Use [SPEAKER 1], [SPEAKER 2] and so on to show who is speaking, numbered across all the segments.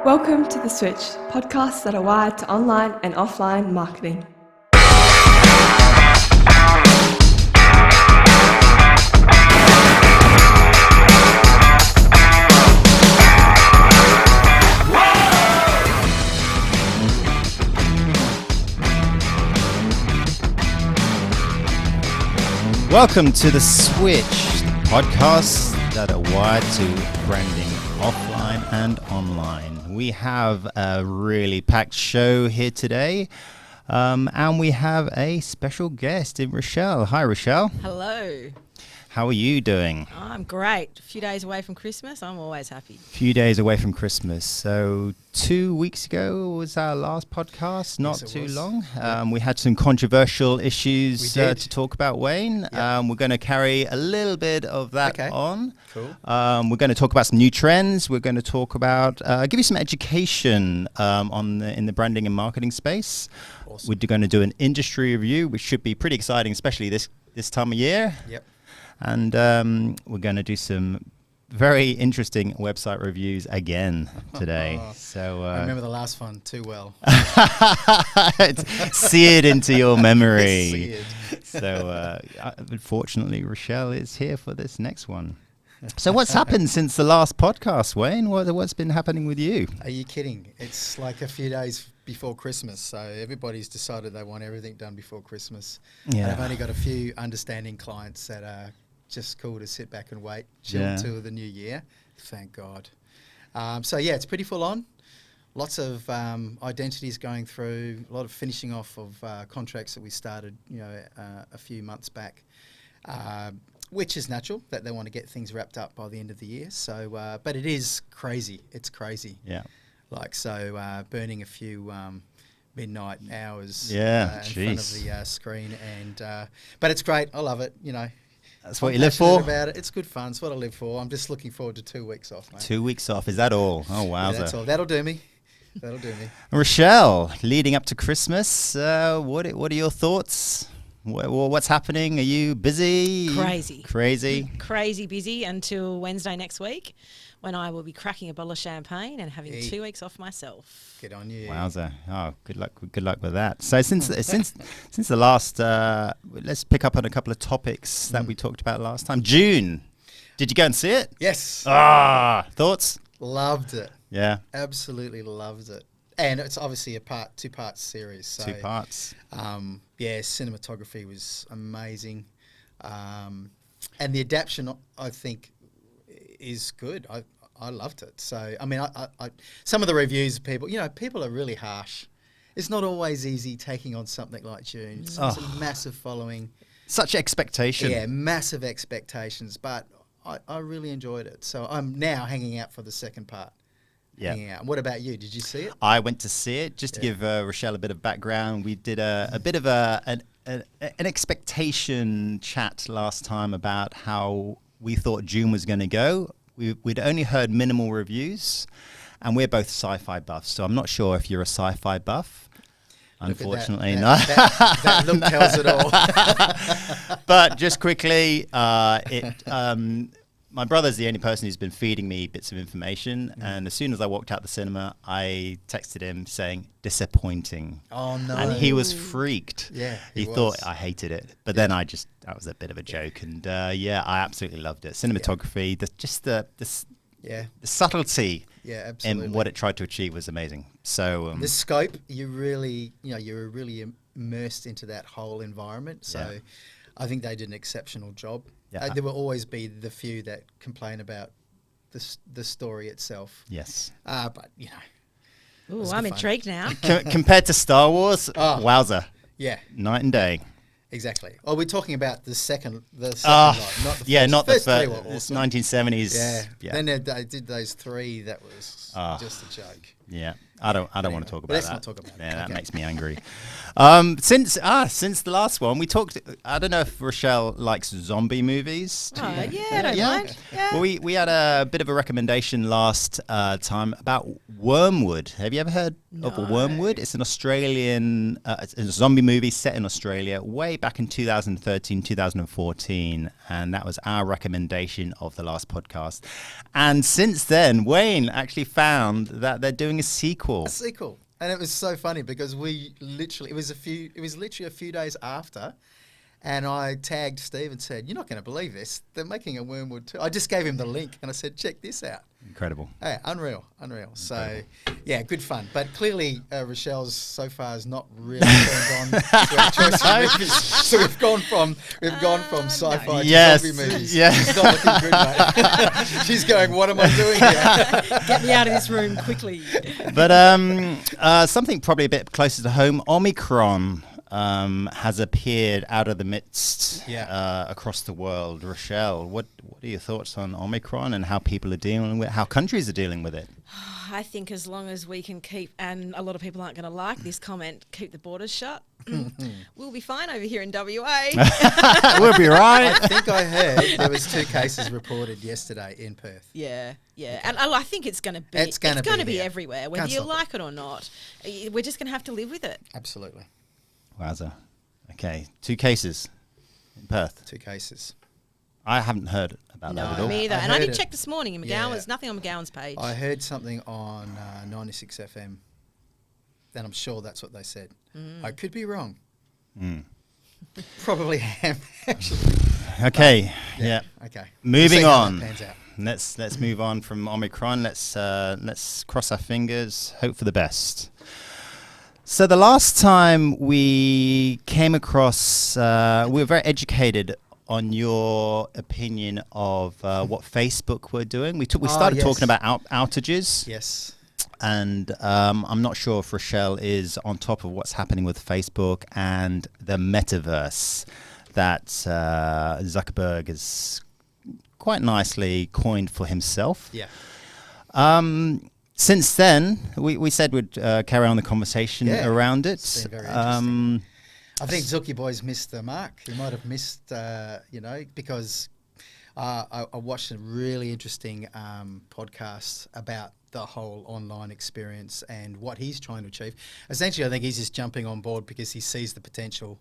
[SPEAKER 1] Welcome to The Switch, podcasts that are wired to online and offline marketing.
[SPEAKER 2] Welcome to The Switch, podcasts that are wired to branding offline and online. We have a really packed show here today, and we have a special guest in Rochelle. Hi, Rochelle.
[SPEAKER 3] Hello.
[SPEAKER 2] How are you doing?
[SPEAKER 3] I'm great. A few days away from Christmas. I'm always happy.
[SPEAKER 2] Few days away from Christmas. So 2 weeks ago was our last podcast, not too long. We had some controversial issues to talk about, Wayne. Yep. We're going to carry a little bit of that on. Cool. We're going to talk about some new trends. We're going to talk about, give you some education in the branding and marketing space. Awesome. We're going to do an industry review, which should be pretty exciting, especially this time of year. Yep. And we're going to do some very interesting website reviews again today. So
[SPEAKER 4] I remember the last one too well.
[SPEAKER 2] It's seared into your memory. So unfortunately, Rochelle is here for this next one. So what's happened since the last podcast, Wayne? What's been happening with you?
[SPEAKER 4] Are you kidding? It's like a few days before Christmas, so everybody's decided they want everything done before Christmas. Yeah. And I've only got a few understanding clients that are just cool to sit back and wait till the new year. Thank God. So yeah, it's pretty full on. Lots of identities going through, a lot of finishing off of contracts that we started, a few months back, which is natural that they want to get things wrapped up by the end of the year. So, but it is crazy. It's crazy.
[SPEAKER 2] Yeah.
[SPEAKER 4] Burning a few midnight hours
[SPEAKER 2] in
[SPEAKER 4] front of the screen, but it's great. I love it.
[SPEAKER 2] That's what you live for.
[SPEAKER 4] About it. It's good fun. It's what I live for. I'm just looking forward to 2 weeks off, mate.
[SPEAKER 2] 2 weeks off. Is that all? Oh, wow.
[SPEAKER 4] Yeah, that's all. That'll do me.
[SPEAKER 2] Rochelle, leading up to Christmas, what are your thoughts? What's happening? Are you busy?
[SPEAKER 3] Crazy busy until Wednesday next week, when I will be cracking a bottle of champagne and having 2 weeks off myself.
[SPEAKER 4] Good on you.
[SPEAKER 2] Wowza. Oh, good luck with that. So since the last, let's pick up on a couple of topics that we talked about last time. Dune. Did you go and see it?
[SPEAKER 4] Yes.
[SPEAKER 2] Thoughts?
[SPEAKER 4] Loved it.
[SPEAKER 2] Yeah.
[SPEAKER 4] Absolutely loved it. And it's obviously a two-part series. So,
[SPEAKER 2] 2 parts.
[SPEAKER 4] Cinematography was amazing. And the adaptation, I think, is good. I loved it. So, I mean, I some of the reviews, people are really harsh. It's not always easy taking on something like Dune. It's a massive following.
[SPEAKER 2] Such expectation.
[SPEAKER 4] Yeah, massive expectations. But I really enjoyed it. So I'm now hanging out for the second part. Yeah. What about you? Did you see it?
[SPEAKER 2] I went to see it. Just to give Rochelle a bit of background, we did a bit of an expectation chat last time about how we thought Dune was going to go. We'd only heard minimal reviews, and we're both sci-fi buffs, so I'm not sure if you're a sci-fi buff. Unfortunately, no.
[SPEAKER 4] That look tells it all.
[SPEAKER 2] But just quickly, my brother's the only person who's been feeding me bits of information, and as soon as I walked out the cinema, I texted him saying, disappointing.
[SPEAKER 4] Oh, no.
[SPEAKER 2] And he was freaked.
[SPEAKER 4] Yeah,
[SPEAKER 2] he thought I hated it. But then that was a bit of a joke. And I absolutely loved it. Cinematography, the subtlety in what it tried to achieve was amazing. So
[SPEAKER 4] the scope, you're really immersed into that whole environment. So I think they did an exceptional job. Yeah. There will always be the few that complain about the story itself.
[SPEAKER 2] Yes.
[SPEAKER 4] But,
[SPEAKER 3] Ooh, I'm intrigued now.
[SPEAKER 2] Compared to Star Wars, wowza.
[SPEAKER 4] Yeah.
[SPEAKER 2] Night and day.
[SPEAKER 4] Exactly. Oh, we're talking about the second lot, not the first.
[SPEAKER 2] Yeah, not the
[SPEAKER 4] first.
[SPEAKER 2] first.
[SPEAKER 4] Awesome.
[SPEAKER 2] It's 1970s.
[SPEAKER 4] Yeah. Then they did those 3. That was just a joke.
[SPEAKER 2] Yeah. I don't want to talk about that.
[SPEAKER 4] Let's not talk about
[SPEAKER 2] that.
[SPEAKER 4] Okay.
[SPEAKER 2] That makes me angry. Since the last one, we talked. I don't know if Rochelle likes zombie movies.
[SPEAKER 3] I don't mind. Yeah.
[SPEAKER 2] Well, we had a bit of a recommendation last time about Wyrmwood. Have you ever heard of Wyrmwood? It's an Australian it's a zombie movie set in Australia way back in 2013, 2014, and that was our recommendation of the last podcast. And since then, Wayne actually found that they're doing doing a sequel.
[SPEAKER 4] A sequel. And it was so funny because it was literally a few days after, and I tagged Steve and said, "You're not going to believe this. They're making a Wyrmwood 2." I just gave him the link and I said, "Check this out."
[SPEAKER 2] Incredible.
[SPEAKER 4] Yeah, unreal.
[SPEAKER 2] Incredible.
[SPEAKER 4] So, yeah, good fun. But clearly, Rochelle's so far is not really turned on to our choice of movies. So we've gone from sci-fi to zombie movies.
[SPEAKER 2] Yeah.
[SPEAKER 4] It's not looking good, mate. She's going, "What am I doing here?"
[SPEAKER 3] Get me out of this room quickly.
[SPEAKER 2] But something probably a bit closer to home. Omicron has appeared out of the midst across the world. Rochelle, what are your thoughts on Omicron and how people are dealing with it, how countries are dealing with it?
[SPEAKER 3] I think as long as we can keep, and a lot of people aren't going to like this comment, keep the borders shut, we'll be fine over here in WA.
[SPEAKER 2] We'll be right.
[SPEAKER 4] I think I heard there was 2 cases reported yesterday in Perth.
[SPEAKER 3] Yeah. And I think it's going to be. It's going to be everywhere, whether you like it or not. We're just going to have to live with it.
[SPEAKER 4] Absolutely.
[SPEAKER 2] Wowza. Okay, 2 cases in Perth.
[SPEAKER 4] 2 cases.
[SPEAKER 2] I haven't heard about that at all.
[SPEAKER 3] Me either. And I did check this morning in McGowan.
[SPEAKER 4] Yeah.
[SPEAKER 3] There's nothing on McGowan's page.
[SPEAKER 4] I heard something on 96 FM. And I'm sure that's what they said. I could be wrong. Probably am, actually.
[SPEAKER 2] Okay. Yeah.
[SPEAKER 4] Okay.
[SPEAKER 2] Moving
[SPEAKER 4] We'll see how
[SPEAKER 2] on.
[SPEAKER 4] that pans out.
[SPEAKER 2] Let's move on from Omicron. Let's cross our fingers, hope for the best. So the last time we came across, we were very educated on your opinion of what Facebook were doing. We started talking about outages.
[SPEAKER 4] Yes.
[SPEAKER 2] And I'm not sure if Rochelle is on top of what's happening with Facebook and the metaverse that Zuckerberg has quite nicely coined for himself.
[SPEAKER 4] Yeah.
[SPEAKER 2] Since then, we said we'd carry on the conversation around it.
[SPEAKER 4] It's been very interesting. I think Zucky Boy's missed the mark. He might have missed, because I watched a really interesting podcast about the whole online experience and what he's trying to achieve. Essentially, I think he's just jumping on board because he sees the potential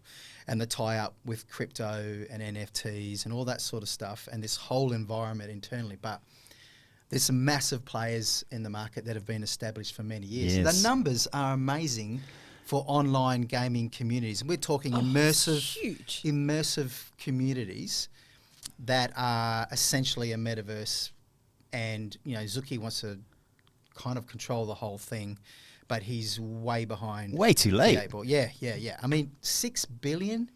[SPEAKER 4] and the tie-up with crypto and NFTs and all that sort of stuff and this whole environment internally. But there's some massive players in the market that have been established for many years.
[SPEAKER 2] Yes.
[SPEAKER 4] The numbers are amazing for online gaming communities. We're talking immersive communities that are essentially a metaverse. And, Zuki wants to kind of control the whole thing, but he's way behind.
[SPEAKER 2] Way too late.
[SPEAKER 4] Yeah. I mean, 6 billion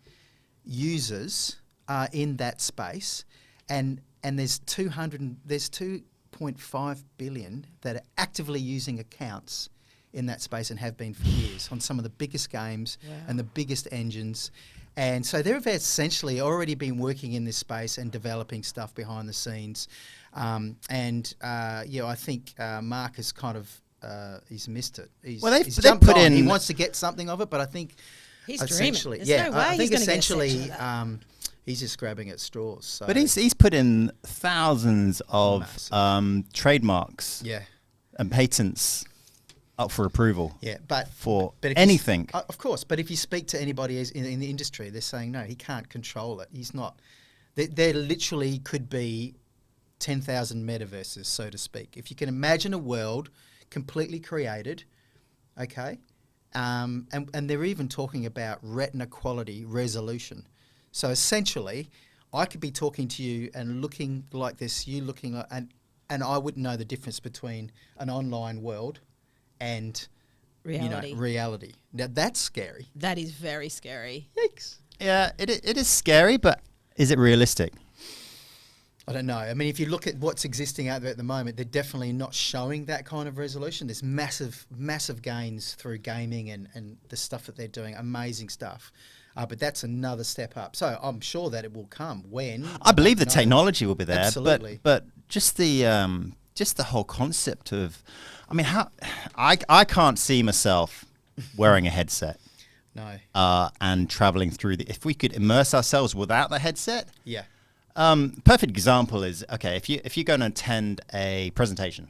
[SPEAKER 4] users are in that space, and there's 2.5 billion that are actively using accounts in that space and have been for years on some of the biggest games and the biggest engines. And so they've essentially already been working in this space and developing stuff behind the scenes. I think Mark has kind of he's missed it. He's jumped
[SPEAKER 2] put
[SPEAKER 4] on.
[SPEAKER 2] in.
[SPEAKER 4] He wants to get something of it, but I think
[SPEAKER 3] he's
[SPEAKER 4] essentially,
[SPEAKER 3] dreaming. There's no way
[SPEAKER 4] I think
[SPEAKER 3] he's gonna
[SPEAKER 4] essentially
[SPEAKER 3] get a section of that.
[SPEAKER 4] he's just grabbing at straws. So.
[SPEAKER 2] But he's put in thousands of trademarks and patents up for approval.
[SPEAKER 4] Yeah, but
[SPEAKER 2] anything.
[SPEAKER 4] Of course, but if you speak to anybody in the industry, they're saying no, he can't control it. He's not. There literally could be 10,000 metaverses, so to speak. If you can imagine a world completely created, okay, and they're even talking about retina quality resolution. So essentially, I could be talking to you and looking like this, you looking like, and I wouldn't know the difference between an online world and reality. Now that's scary.
[SPEAKER 3] That is very scary.
[SPEAKER 4] Yikes.
[SPEAKER 2] Yeah, it is scary, but is it realistic?
[SPEAKER 4] I don't know. I mean, if you look at what's existing out there at the moment, they're definitely not showing that kind of resolution. There's massive gains through gaming and the stuff that they're doing, amazing stuff. But that's another step up. So I'm sure that it will come when.
[SPEAKER 2] I believe the technology will be there.
[SPEAKER 4] Absolutely.
[SPEAKER 2] But just the whole concept of, I mean, how I can't see myself wearing a headset.
[SPEAKER 4] No.
[SPEAKER 2] And traveling through if we could immerse ourselves without the headset.
[SPEAKER 4] Yeah.
[SPEAKER 2] Perfect example is, okay, if you're going to attend a presentation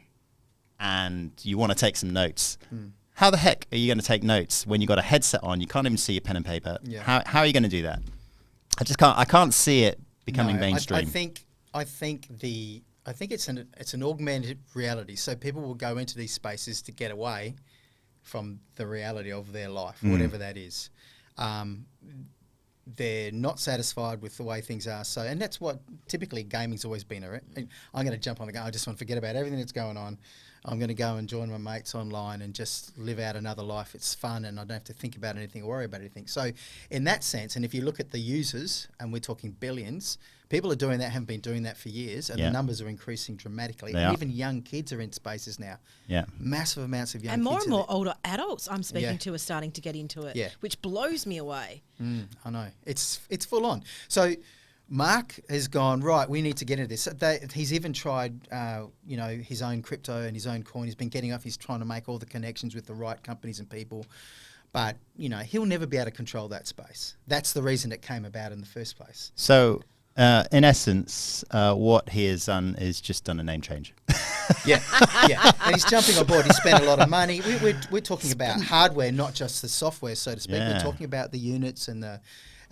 [SPEAKER 2] and you want to take some notes, how the heck are you going to take notes when you got a headset on? You can't even see your pen and paper.
[SPEAKER 4] Yeah.
[SPEAKER 2] How are you going to do that? I can't see it becoming mainstream.
[SPEAKER 4] I think the I think it's an augmented reality. So people will go into these spaces to get away from the reality of their life, whatever that is. They're not satisfied with the way things are. So, and that's what typically gaming's always been. I'm going to jump on the game. I just want to forget about everything that's going on. I'm going to go and join my mates online and just live out another life. It's fun and I don't have to think about anything or worry about anything. So in that sense, and if you look at the users, and we're talking billions, people are doing that, haven't been doing that for years, and the numbers are increasing dramatically. And even young kids are in spaces now. Yeah. Massive amounts of young kids.
[SPEAKER 3] And more and more older adults I'm speaking to are starting to get into it, which blows me away.
[SPEAKER 4] I know. It's full on. So Mark has gone, right, we need to get into this. He's even tried, his own crypto and his own coin. He's been getting off. He's trying to make all the connections with the right companies and people. But, he'll never be able to control that space. That's the reason it came about in the first place.
[SPEAKER 2] So, in essence, what he has done is just done a name change.
[SPEAKER 4] Yeah. And he's jumping on board. He spent a lot of money. We're talking about hardware, not just the software, so to speak. Yeah. We're talking about the units and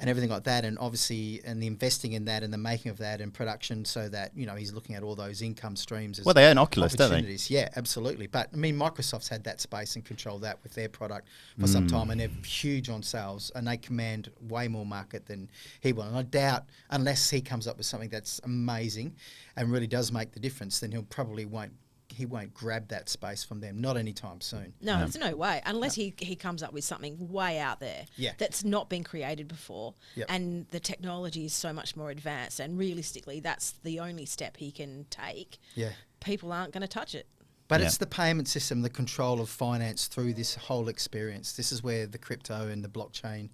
[SPEAKER 4] everything like that, and obviously, and the investing in that and the making of that and production, so that he's looking at all those income streams.
[SPEAKER 2] Well, they own Oculus, don't they?
[SPEAKER 4] Yeah, absolutely. But I mean, Microsoft's had that space and control that with their product for some time, and they're huge on sales, and they command way more market than he will. And I doubt, unless he comes up with something that's amazing and really does make the difference, then he won't grab that space from them, not anytime soon.
[SPEAKER 3] No, there's no way, unless he comes up with something way out there that's not been created before, and the technology is so much more advanced, and realistically that's the only step he can take. People aren't going to touch it.
[SPEAKER 4] But it's the payment system, the control of finance through this whole experience. This is where the crypto and the blockchain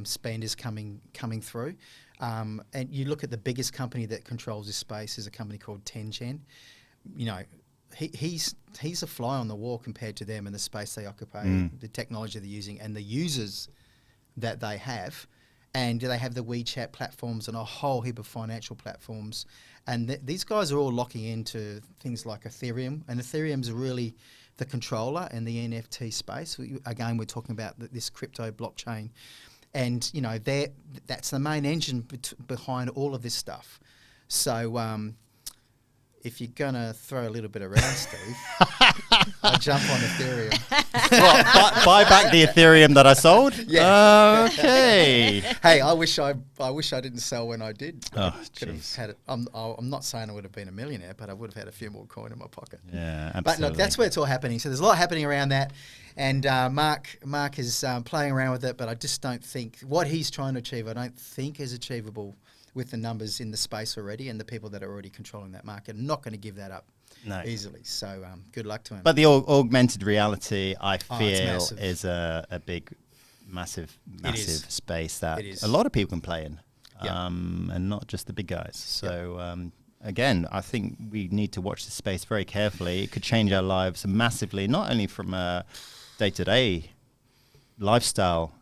[SPEAKER 4] spend is coming through. And you look at the biggest company that controls this space is a company called Tencent. He's a fly on the wall compared to them and the space they occupy, the technology they're using, and the users that they have. And they have the WeChat platforms and a whole heap of financial platforms. And these guys are all locking into things like Ethereum. And Ethereum's really the controller in the NFT space. Again, we're talking about this crypto blockchain. And, that's the main engine behind all of this stuff. So, if you're going to throw a little bit around, Steve, I'll jump on Ethereum.
[SPEAKER 2] Buy back the Ethereum that I sold?
[SPEAKER 4] Yeah.
[SPEAKER 2] Okay.
[SPEAKER 4] Hey, I wish I didn't sell when I did.
[SPEAKER 2] Oh,
[SPEAKER 4] could have had it. I'm not saying I would have been a millionaire, but I would have had a few more coin in my pocket.
[SPEAKER 2] Yeah, absolutely.
[SPEAKER 4] But look, that's where it's all happening. So there's a lot happening around that. And Mark is playing around with it, but I just don't think what he's trying to achieve, I don't think is achievable with the numbers in the space already and the people that are already controlling that market. I'm not going to give that up easily. So good luck to him.
[SPEAKER 2] But the augmented reality, I feel, is a big, massive space that a lot of people can play in, and not just the big guys. So again, I think we need to watch this space very carefully. It could change our lives massively, not only from a day-to-day lifestyle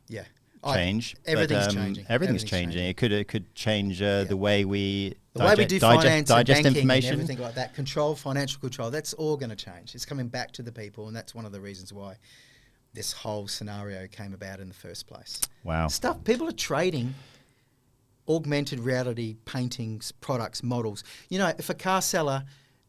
[SPEAKER 2] change.
[SPEAKER 4] Everything's changing.
[SPEAKER 2] Everything's changing. It could change the way we
[SPEAKER 4] do finance and banking
[SPEAKER 2] information
[SPEAKER 4] and everything like that. Financial control. That's all going to change. It's coming back to the people, and that's one of the reasons why this whole scenario came about in the first place.
[SPEAKER 2] Wow.
[SPEAKER 4] People are trading augmented reality paintings, products, models. If a car seller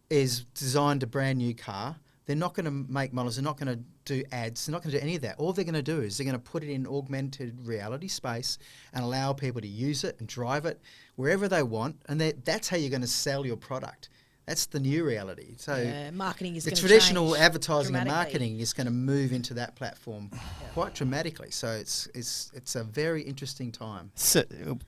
[SPEAKER 4] is designed a brand new car, they're not going to make models. They're not going to do ads. They're not going to do any of that. All they're going to do is they're going to put it in augmented reality space and allow people to use it and drive it wherever they want. And that's how you're going to sell your product. That's the new reality. So
[SPEAKER 3] marketing is
[SPEAKER 4] the traditional advertising and marketing is going to move into that platform quite dramatically. So it's a very interesting time.
[SPEAKER 2] So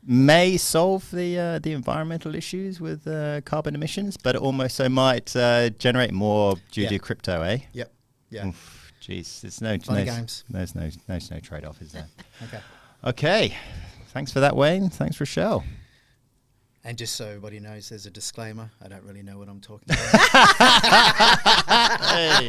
[SPEAKER 2] may solve the environmental issues with carbon emissions, but it also might generate more due to crypto, eh?
[SPEAKER 4] Yep. Yeah.
[SPEAKER 2] Jeez, there's no
[SPEAKER 4] games.
[SPEAKER 2] There's no trade-off, is there?
[SPEAKER 4] Okay.
[SPEAKER 2] Thanks for that, Wayne. Thanks, Rochelle.
[SPEAKER 4] And just so everybody knows, there's a disclaimer. I don't really know what I'm talking about.
[SPEAKER 2] Hey.